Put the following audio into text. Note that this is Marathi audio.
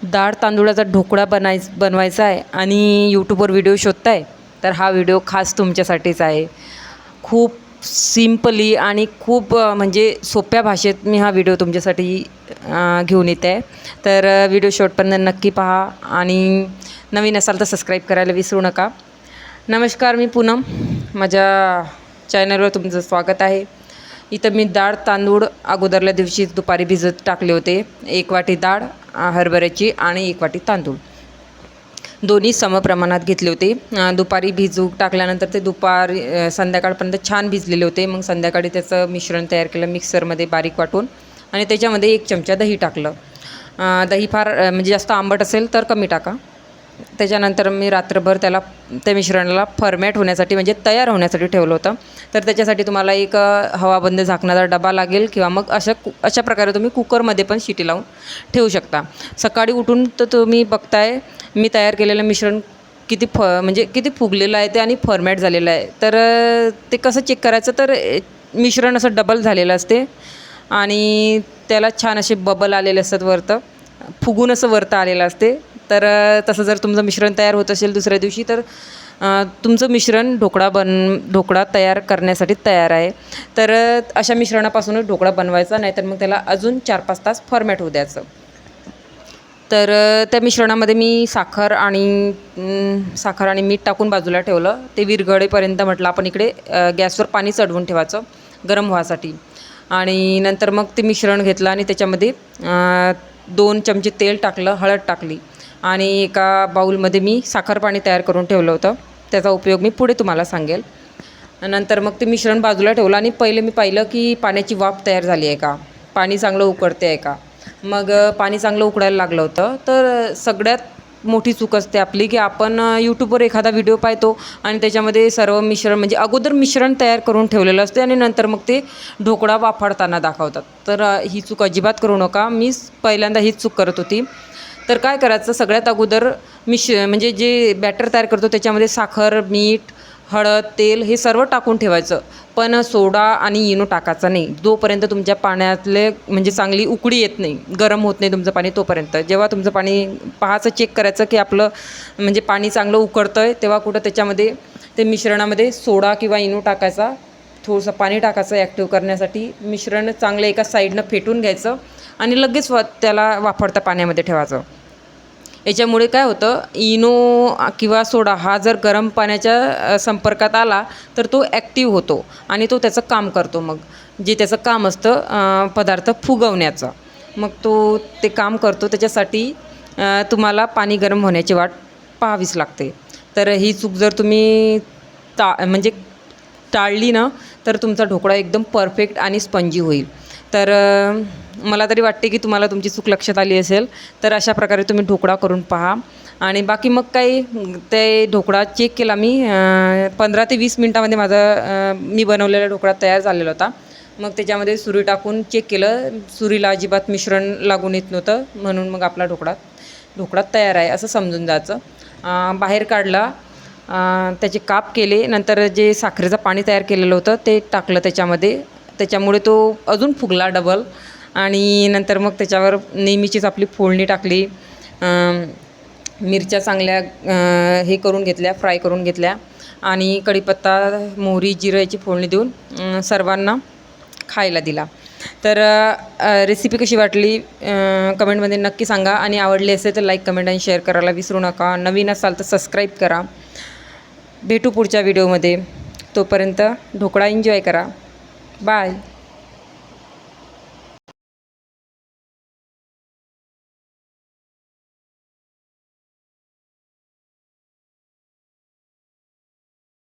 डाळ तांदूळाचा ढोकळा बनवायचा आहे आणि यूट्यूबवर व्हिडिओ शोधताय तर हा व्हिडिओ खास तुमच्यासाठीच आहे. खूप सिम्पली आणि खूप म्हणजे सोप्या भाषेत मी हा व्हिडिओ तुमच्यासाठी घेऊन येते आहे. तर व्हिडिओ शेवटपर्यंत नक्की पहा आणि नवीन असाल तर सबस्क्राईब करायला विसरू नका. नमस्कार, मी पूनम. माझ्या चॅनलवर तुमचं स्वागत आहे. इथं मी डाळ तांदूळ अगोदरल्या दिवशी दुपारी भिजत टाकले होते. 1 वाटी डाळ हरभऱ्याची आणि 1 वाटी तांदूळ दोन्ही समप्रमाणात घेतले होते. दुपारी भिजू टाकल्यानंतर ते संध्याकाळपर्यंत छान भिजलेले होते. मग संध्याकाळी त्याचं मिश्रण तयार केलं मिक्सरमध्ये बारीक वाटून आणि त्याच्यामध्ये 1 चमचा दही टाकलं. दही फार म्हणजे जास्त आंबट असेल तर कमी टाका. त्याच्यानंतर मी रात्रभर त्या मिश्रणाला फॉर्मॅट होण्यासाठी म्हणजे तयार होण्यासाठी ठेवलं होतं. तर त्याच्यासाठी तुम्हाला एक हवाबंद झाकणाचा डबा लागेल किंवा मग अशा प्रकारे तुम्ही कुकरमध्ये पण शिटी लावून ठेवू शकता. सकाळी उठून तर तुम्ही बघताय मी तयार केलेलं मिश्रण किती फुगलेलं आहे ते आणि फॉर्मॅट झालेलं आहे. तर ते कसं चेक करायचं, तर मिश्रण असं डबल झालेलं असते आणि त्याला छान असे बबल आलेले असतात वरतं, फुगून असं वरतं आलेलं असते. तर तसं जर तुमचं मिश्रण तयार होत असेल दुसऱ्या दिवशी तर तुमचं मिश्रण ढोकळा तयार करण्यासाठी तयार आहे. तर अशा मिश्रणापासूनच ढोकळा बनवायचा, नाहीतर मग त्याला अजून 4-5 तास फॉर्मॅट होऊ द्यायचं. तर त्या मिश्रणामध्ये मी साखर आणि मीठ टाकून बाजूला ठेवलं. ते विरघळेपर्यंत म्हटलं आपण इकडे गॅसवर पाणी चढवून ठेवायचं गरम व्हायसाठी. आणि नंतर मग ते मिश्रण घेतलं आणि त्याच्यामध्ये 2 चमचे तेल टाकलं, हळद टाकली आणि एका बाऊलमध्ये मी साखर पाणी तयार करून ठेवलं होतं. त्याचा उपयोग मी पुढे तुम्हाला सांगेल. नंतर मग ते मिश्रण बाजूला ठेवलं आणि मी पाहिलं की पाण्याची वाफ तयार झाली आहे का, पाणी चांगलं उकळते आहे का. मग पाणी चांगलं उकळायला लागलं होतं. तर सगळ्यात मोठी चूक असते आपली की आपण यूट्यूबवर एखादा व्हिडिओ पाहतो आणि त्याच्यामध्ये सर्व मिश्रण म्हणजे अगोदर मिश्रण तयार करून ठेवलेलं असते आणि नंतर मग ते ढोकळा वाफाळताना दाखवतात. तर ही चूक अजिबात करू नका. मी पहिल्यांदा हीच चूक करत होती. तर काय करायचं, सगळ्यात अगोदर म्हणजे जे बॅटर तयार करतो त्याच्यामध्ये साखर, मीठ, हळद, तेल हे सर्व टाकून ठेवायचं. पण सोडा आणि इनो टाकायचा नाही जोपर्यंत तुमच्या पाण्यातले म्हणजे चांगली उकळी येत नाही, गरम होत नाही तुमचं पाणी तोपर्यंत. जेव्हा तुमचं पाणी पाहायचं, चेक करायचं की आपलं म्हणजे पाणी चांगलं उकळतं आहे, तेव्हा कुठं त्याच्यामध्ये ते मिश्रणामध्ये सोडा किंवा इनो टाकायचा, थोडंसं पाणी टाकायचं ॲक्टिव्ह करण्यासाठी. मिश्रण चांगलं एका साईडनं फेटून घ्यायचं आणि लगेच त्याला वाफरता पाण्यामध्ये ठेवायचं. याच्यामुळे काय होतं, इनो किंवा सोडा हा जर गरम पाण्याच्या संपर्कात आला तर तो ॲक्टिव्ह होतो आणि तो त्याचं काम करतो. मग जे त्याचं काम असतं पदार्थ फुगवण्याचं, मग ते काम करतो. त्याच्यासाठी तुम्हाला पाणी गरम होण्याची वाट पाहावीच लागते. तर ही चूक जर तुम्ही म्हणजे टाळली ना तर तुमचा ढोकळा एकदम परफेक्ट आणि स्पंजी होईल. तर मला तरी वाटते की तुम्हाला तुमची चूक लक्षात आली असेल. तर अशा प्रकारे तुम्ही ढोकळा करून पहा. आणि बाकी मग काही ते ढोकळा चेक केला मी 15 ते 20 मिनटामध्ये मी बनवलेला ढोकळा तयार झालेला होता. मग त्याच्यामध्ये सुरी टाकून चेक केलं, सुरीला अजिबात मिश्रण लागून येत नव्हतं, म्हणून मग आपला ढोकळा तयार आहे असं समजून जायचं. बाहेर काढला, त्याचे काप केले, नंतर जे साखरेचं पाणी तयार केलेलं होतं ते टाकलं त्याच्यामुळे तो अजून फुगला डबल. आणि नंतर मग त्याच्यावर नेहमीचीच आपली फोडणी टाकली. मिरच्या चांगल्या फ्राय करून घेतल्या आणि कढीपत्ता, मोहरी, जिरं याची फोडणी देऊन सर्वांना खायला दिला. तर रेसिपी कशी वाटली कमेंटमध्ये नक्की सांगा आणि आवडली असेल तर लाईक, कमेंट आणि शेअर करायला विसरू नका. नवीन असाल तर सबस्क्राईब करा. भेटू पुढच्या व्हिडिओमध्ये. तोपर्यंत ढोकळा एन्जॉय करा. बाय.